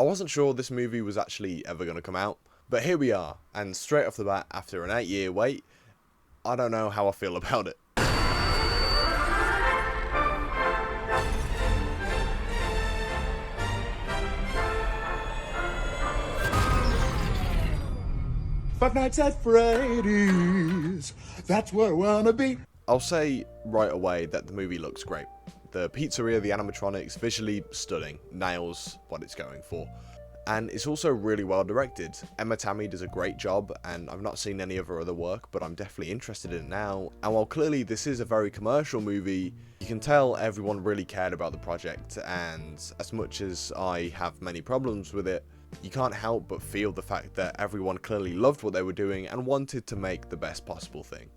I wasn't sure this movie was actually ever going to come out, but here we are, and straight off the bat, after an 8-year wait, I don't know how I feel about it. Five Nights at Freddy's, that's where I wanna be. I'll say right away that the movie looks great. The pizzeria, the animatronics, visually stunning, nails what it's going for. And it's also really well directed. Emma Tammy does a great job, and I've not seen any of her other work, but I'm definitely interested in it now. And while clearly this is a very commercial movie, you can tell everyone really cared about the project, and as much as I have many problems with it, you can't help but feel the fact that everyone clearly loved what they were doing and wanted to make the best possible thing.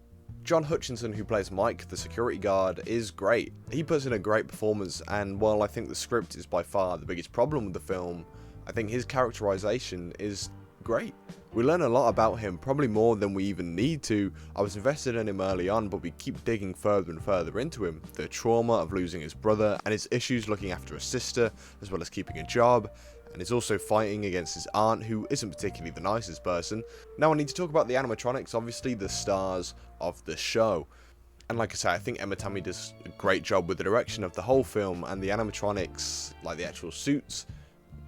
John Hutchinson, who plays Mike, the security guard, is great. He puts in a great performance, and while I think the script is by far the biggest problem with the film, I think his characterization is great. We learn a lot about him, probably more than we even need to. I was invested in him early on, but we keep digging further and further into him. The trauma of losing his brother, and his issues looking after a sister, as well as keeping a job. And he's also fighting against his aunt, who isn't particularly the nicest person. Now I need to talk about the animatronics, obviously the stars of the show. And like I say, I think Emma Tammy does a great job with the direction of the whole film, and the animatronics, like the actual suits,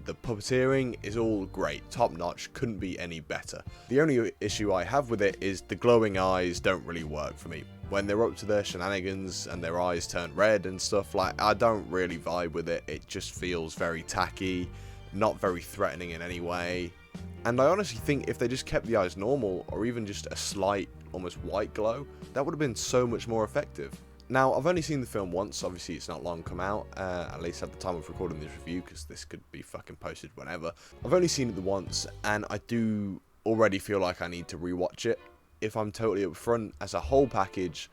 the puppeteering is all great, top notch, couldn't be any better. The only issue I have with it is the glowing eyes don't really work for me. When they're up to their shenanigans and their eyes turn red and stuff, like, I don't really vibe with it. It just feels very tacky, not very threatening in any way. And I honestly think if they just kept the eyes normal, or even just a slight, almost white glow, that would have been so much more effective. Now, I've only seen the film once, obviously it's not long come out, at least at the time of recording this review, because this could be fucking posted whenever. I've only seen it the once, and I do already feel like I need to rewatch it. If I'm totally upfront, as a whole package,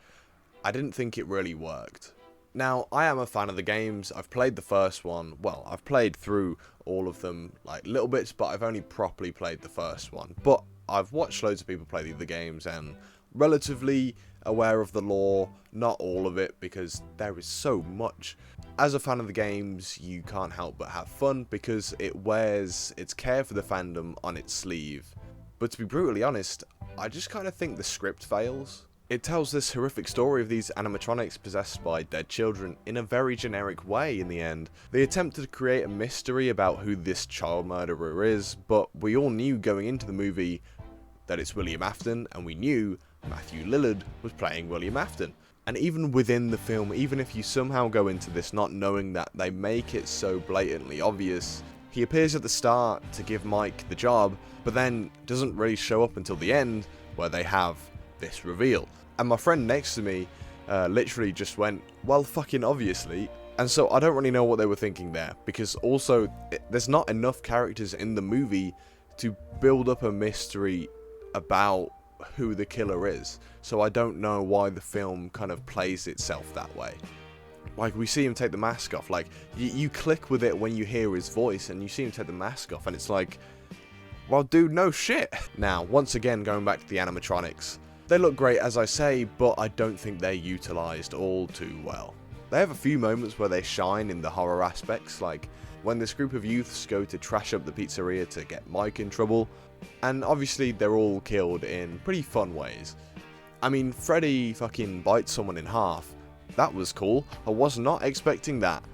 I didn't think it really worked. Now, I am a fan of the games. I've played the first one. Well, I've played through all of them, like, little bits, but I've only properly played the first one. But I've watched loads of people play the other games, and relatively aware of the lore, not all of it, because there is so much. As a fan of the games, you can't help but have fun, because it wears its care for the fandom on its sleeve. But to be brutally honest, I just kind of think the script fails. It tells this horrific story of these animatronics possessed by dead children in a very generic way in the end. They attempted to create a mystery about who this child murderer is, but we all knew going into the movie that it's William Afton, and we knew Matthew Lillard was playing William Afton. And even within the film, even if you somehow go into this not knowing that, they make it so blatantly obvious. He appears at the start to give Mike the job, but then doesn't really show up until the end, where they have this reveal. And my friend next to me literally just went, well, fucking obviously. And so I don't really know what they were thinking there, because also there's not enough characters in the movie to build up a mystery about who the killer is. So I don't know why the film kind of plays itself that way. Like, we see him take the mask off, like, you click with it when you hear his voice, and you see him take the mask off, and it's like, well, dude, no shit. Now, once again, going back to the animatronics, they look great, as I say, but I don't think they're utilised all too well. They have a few moments where they shine in the horror aspects, like when this group of youths go to trash up the pizzeria to get Mike in trouble, and obviously they're all killed in pretty fun ways. I mean, Freddy fucking bites someone in half. That was cool. I was not expecting that.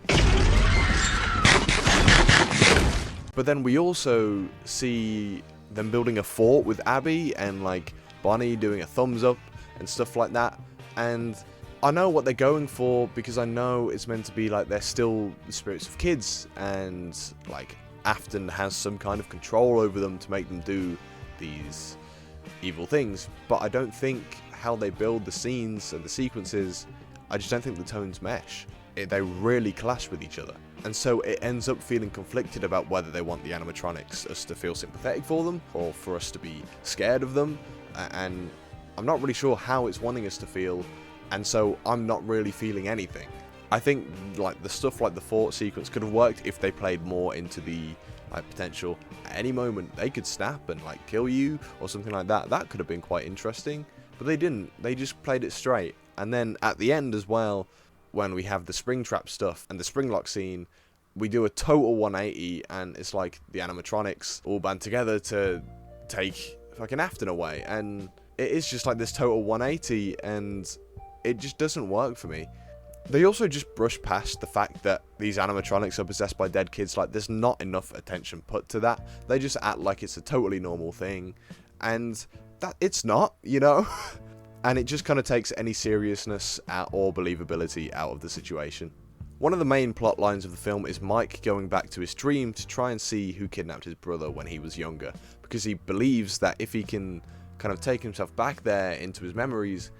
But then we also see them building a fort with Abby, and like Bonnie doing a thumbs up and stuff like that. And I know what they're going for, because I know it's meant to be like they're still the spirits of kids, and like Afton has some kind of control over them to make them do these evil things. But I don't think how they build the scenes and the sequences, I just don't think the tones mesh. They really clash with each other. And so it ends up feeling conflicted about whether they want the animatronics us to feel sympathetic for them, or for us to be scared of them. And I'm not really sure how it's wanting us to feel, and so I'm not really feeling anything. I think like the stuff like the fort sequence could have worked if they played more into the like potential at any moment they could snap and like kill you or something like that. That could have been quite interesting, but they didn't. They just played it straight. And then at the end as well, when we have the Springtrap stuff and the Springlock scene, we do a total 180, and it's like the animatronics all band together to take fucking Afton away, and it is just like this total 180, and it just doesn't work for me. They also just brush past the fact that these animatronics are possessed by dead kids. Like, there's not enough attention put to that. They just act like it's a totally normal thing, and that it's not, you know? And it just kind of takes any seriousness or believability out of the situation. One of the main plot lines of the film is Mike going back to his dream to try and see who kidnapped his brother when he was younger, because he believes that if he can kind of take himself back there into his memories,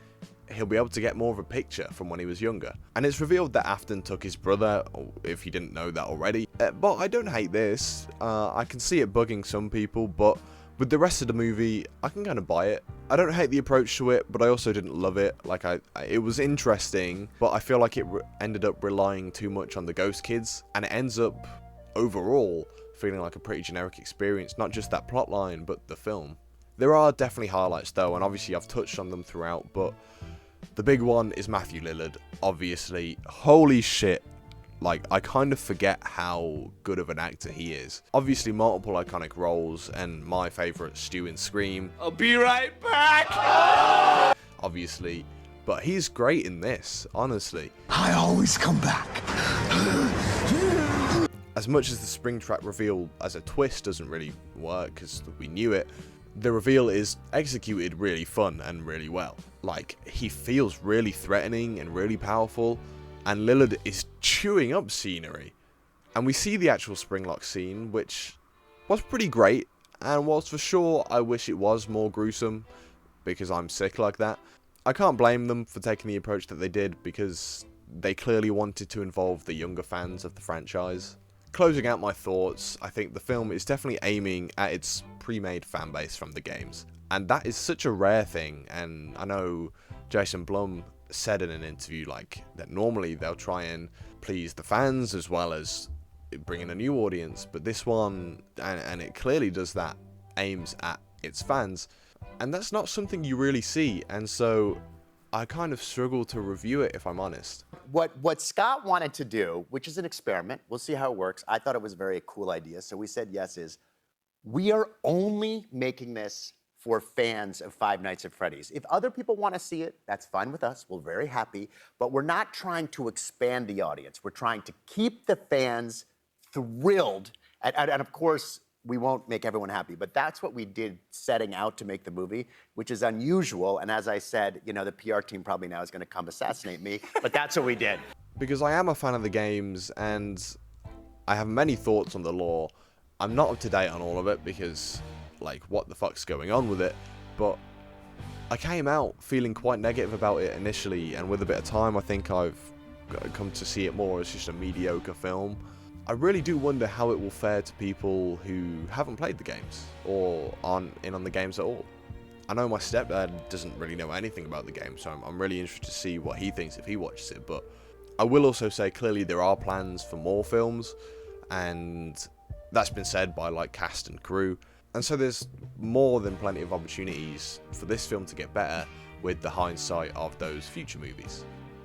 he'll be able to get more of a picture from when he was younger. And it's revealed that Afton took his brother, if you didn't know that already. But I don't hate this. I can see it bugging some people, but with the rest of the movie, I can kind of buy it. I don't hate the approach to it, but I also didn't love it. Like, it was interesting, but I feel like it ended up relying too much on the ghost kids, and it ends up, overall, feeling like a pretty generic experience, not just that plot line, but the film. There are definitely highlights though, and obviously I've touched on them throughout, but the big one is Matthew Lillard, obviously. Holy shit. Like, I kind of forget how good of an actor he is. Obviously, multiple iconic roles, and my favourite, Stu in Scream. I'll be right back! Obviously, but he's great in this, honestly. I always come back. As much as the Springtrap reveal as a twist doesn't really work, because we knew it, the reveal is executed really fun and really well. Like, he feels really threatening and really powerful, and Lillard is chewing up scenery. And we see the actual Springlock scene, which was pretty great, and whilst for sure I wish it was more gruesome, because I'm sick like that, I can't blame them for taking the approach that they did, because they clearly wanted to involve the younger fans of the franchise. Closing out my thoughts, I think the film is definitely aiming at its pre-made fanbase from the games. And that is such a rare thing, and I know Jason Blum said in an interview like that normally they'll try and please the fans as well as bring in a new audience, but this one, and it clearly does that, aims at its fans, and that's not something you really see, and so I kind of struggle to review it, if I'm honest. What Scott wanted to do, which is an experiment, we'll see how it works. I thought it was a very cool idea, so we said yes, is we are only making this for fans of Five Nights at Freddy's. If other people want to see it, that's fine with us. We're very happy, but we're not trying to expand the audience. We're trying to keep the fans thrilled, and of course, we won't make everyone happy, but that's what we did setting out to make the movie, which is unusual. And as I said, you know, the PR team probably now is going to come assassinate me, but that's what we did. Because I am a fan of the games, and I have many thoughts on the lore. I'm not up to date on all of it, because, like, what the fuck's going on with it? But I came out feeling quite negative about it initially, and with a bit of time, I think I've come to see it more as just a mediocre film. I really do wonder how it will fare to people who haven't played the games, or aren't in on the games at all. I know my stepdad doesn't really know anything about the game, so I'm really interested to see what he thinks if he watches it, but I will also say clearly there are plans for more films, and that's been said by like cast and crew, and so there's more than plenty of opportunities for this film to get better with the hindsight of those future movies.